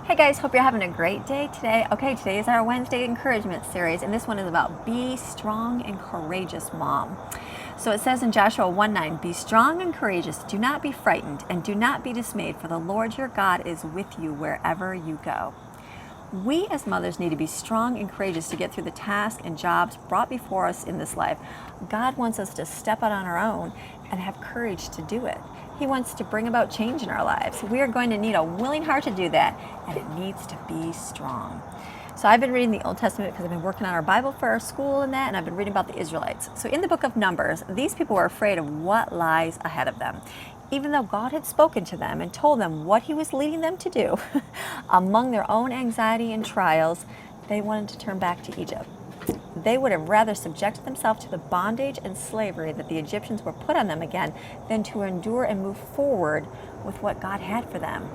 Hey guys, hope you're having a great day today. Okay, today is our Wednesday encouragement series, and this one is about be strong and courageous, mom. So it says in Joshua 1:9, be strong and courageous, do not be frightened, and do not be dismayed, for the Lord your God is with you wherever you go. We as mothers need to be strong and courageous to get through the tasks and jobs brought before us in this life. God wants us to step out on our own and have courage to do it. He wants to bring about change in our lives. We are going to need a willing heart to do that, and it needs to be strong. So I've been reading the Old Testament because I've been working on our Bible for our school and that, and I've been reading about the Israelites. So in the book of Numbers, these people were afraid of what lies ahead of them. Even though God had spoken to them and told them what he was leading them to do, among their own anxiety and trials, they wanted to turn back to Egypt. They would have rather subjected themselves to the bondage and slavery that the Egyptians were put on them again than to endure and move forward with what God had for them.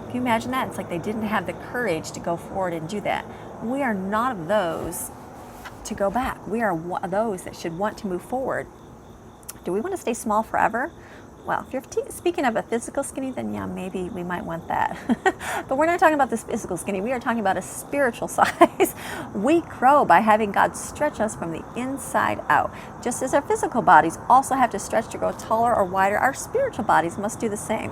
Can you imagine that? It's like they didn't have the courage to go forward and do that. We are not of those to go back. We are those that should want to move forward. Do we want to stay small forever? Well, if you're speaking of a physical skinny, then yeah, maybe we might want that. But we're not talking about this physical skinny. We are talking about a spiritual size. We grow by having God stretch us from the inside out. Just as our physical bodies also have to stretch to grow taller or wider, our spiritual bodies must do the same.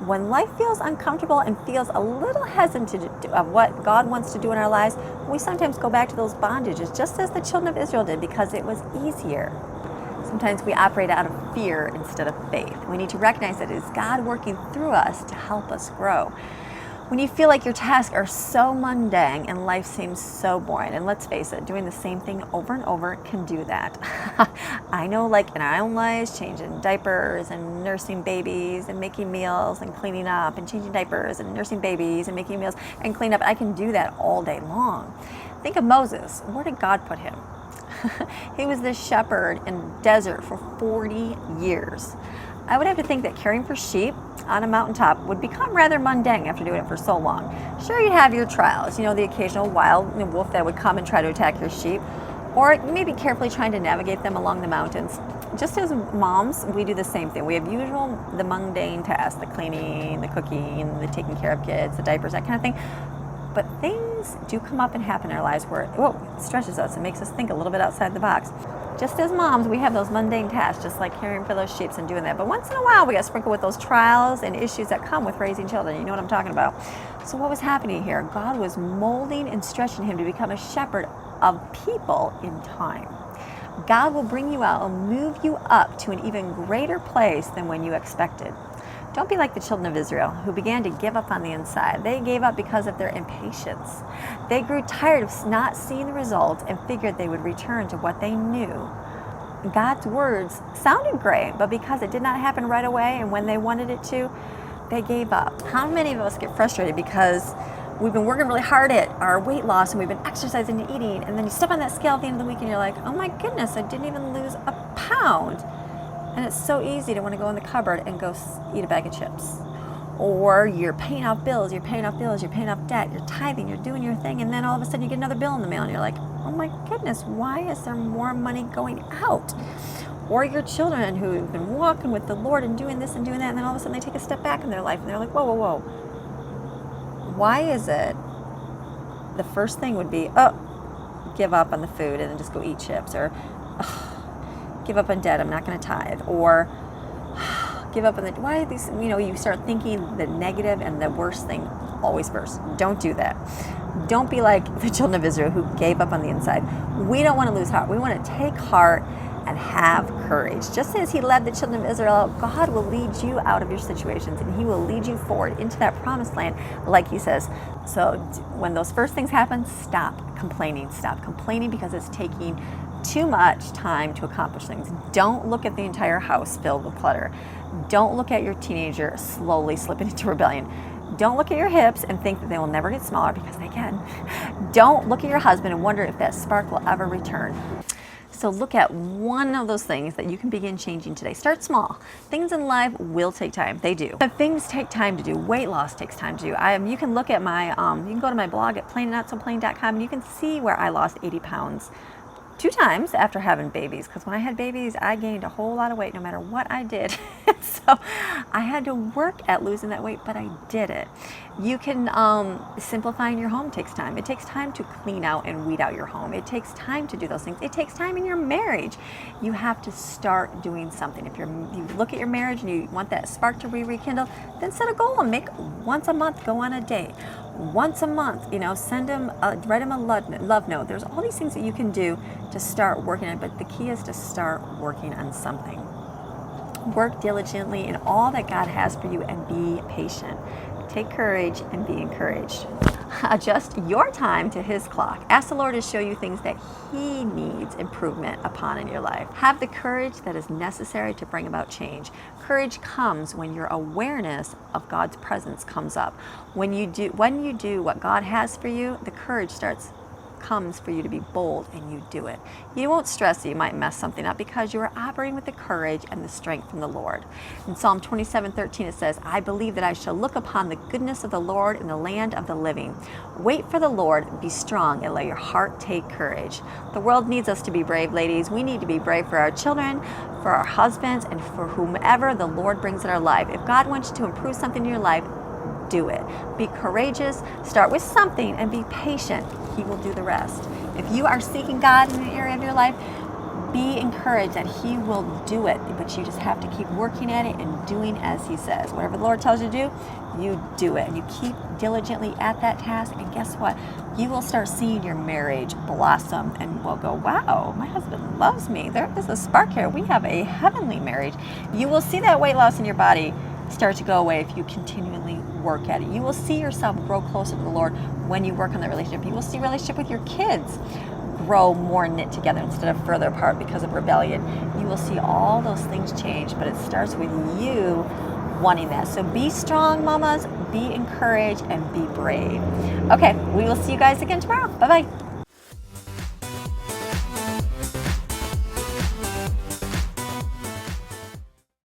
When life feels uncomfortable and feels a little hesitant of what God wants to do in our lives, we sometimes go back to those bondages, just as the children of Israel did, because it was easier. Sometimes we operate out of fear instead of faith. We need to recognize that it is God working through us to help us grow. When you feel like your tasks are so mundane and life seems so boring, and let's face it, doing the same thing over and over can do that. I know, like in our own lives, changing diapers and nursing babies and making meals and cleaning up and changing diapers and nursing babies and making meals and cleaning up, I can do that all day long. Think of Moses. Where did God put him? He was the shepherd in the desert for 40 years. I would have to think that caring for sheep on a mountaintop would become rather mundane after doing it for so long. Sure, you'd have your trials, the occasional wild wolf that would come and try to attack your sheep, or maybe carefully trying to navigate them along the mountains. Just as moms, we do the same thing. We have the mundane tasks, the cleaning, the cooking, the taking care of kids, the diapers, that kind of thing. But things do come up and happen in our lives where it stretches us and makes us think a little bit outside the box. Just as moms, we have those mundane tasks, just like caring for those sheep and doing that. But once in a while, we got sprinkled with those trials and issues that come with raising children. You know what I'm talking about. So what was happening here? God was molding and stretching him to become a shepherd of people in time. God will bring you out and move you up to an even greater place than when you expected. Don't be like the children of Israel who began to give up on the inside. They gave up because of their impatience. They grew tired of not seeing the result and figured they would return to what they knew. God's words sounded great, but because it did not happen right away and when they wanted it to, they gave up. How many of us get frustrated because we've been working really hard at our weight loss and we've been exercising and eating, and then you step on that scale at the end of the week and you're like, oh my goodness, I didn't even lose a pound. And it's so easy to want to go in the cupboard and go eat a bag of chips. Or you're paying off bills, you're paying off debt, you're tithing, you're doing your thing, and then all of a sudden you get another bill in the mail and you're like, oh my goodness, why is there more money going out? Or your children who've been walking with the Lord and doing this and doing that, and then all of a sudden they take a step back in their life and they're like, whoa, whoa, whoa. Why is it the first thing would be, give up on the food and then just go eat chips, or give up on debt, I'm not going to tithe, or give up on why are these, you start thinking the negative and the worst thing always first. Don't do that. Don't be like the children of Israel who gave up on the inside. We don't want to lose heart. We want to take heart and have courage. Just as he led the children of Israel, God will lead you out of your situations and he will lead you forward into that promised land, like he says. So when those first things happen, stop complaining. Stop complaining because it's taking too much time to accomplish things. Don't look at the entire house filled with clutter. Don't look at your teenager slowly slipping into rebellion. Don't look at your hips and think that they will never get smaller, because they can. Don't look at your husband and wonder if that spark will ever return. So look at one of those things that you can begin changing today. Start small. Things in life will take time. They do. But things take time to do. Weight loss takes time to do. You can look at my, you can go to my blog at plainnotsopplain.com and you can see where I lost 80 pounds 2 times after having babies, because when I had babies, I gained a whole lot of weight no matter what I did. So I had to work at losing that weight, but I did it. You can, simplifying your home takes time. It takes time to clean out and weed out your home. It takes time to do those things. It takes time in your marriage. You have to start doing something. If you look at your marriage and you want that spark to rekindle, then set a goal and make once a month, go on a date. Once a month, send them, write them a love note. There's all these things that you can do to start working on, but the key is to start working on something. Work diligently in all that God has for you and be patient. Take courage and be encouraged. Adjust your time to His clock. Ask the Lord to show you things that He needs improvement upon in your life. Have the courage that is necessary to bring about change. Courage comes when your awareness of God's presence comes up. When you do what God has for you, the courage comes for you to be bold, and you do it. You won't stress that you might mess something up because you are operating with the courage and the strength from the Lord. In Psalm 27:13 it says, I believe that I shall look upon the goodness of the Lord in the land of the living. Wait for the Lord, be strong, and let your heart take courage. The world needs us to be brave, ladies. We need to be brave for our children, for our husbands, and for whomever the Lord brings in our life. If God wants you to improve something in your life, do it. Be courageous, start with something, and be patient. He will do the rest. If you are seeking God in an area of your life, be encouraged that He will do it, but you just have to keep working at it and doing as He says. Whatever the Lord tells you to do, you do it, and you keep diligently at that task, and guess what? You will start seeing your marriage blossom, and will go, wow, my husband loves me. There is a spark here. We have a heavenly marriage. You will see that weight loss in your body start to go away if you continually work at it. You will see yourself grow closer to the Lord when you work on the relationship. You will see relationship with your kids grow more knit together instead of further apart because of rebellion. You will see all those things change, but it starts with you wanting that. So be strong, mamas, be encouraged, and be brave. Okay, we will see you guys again tomorrow. Bye-bye.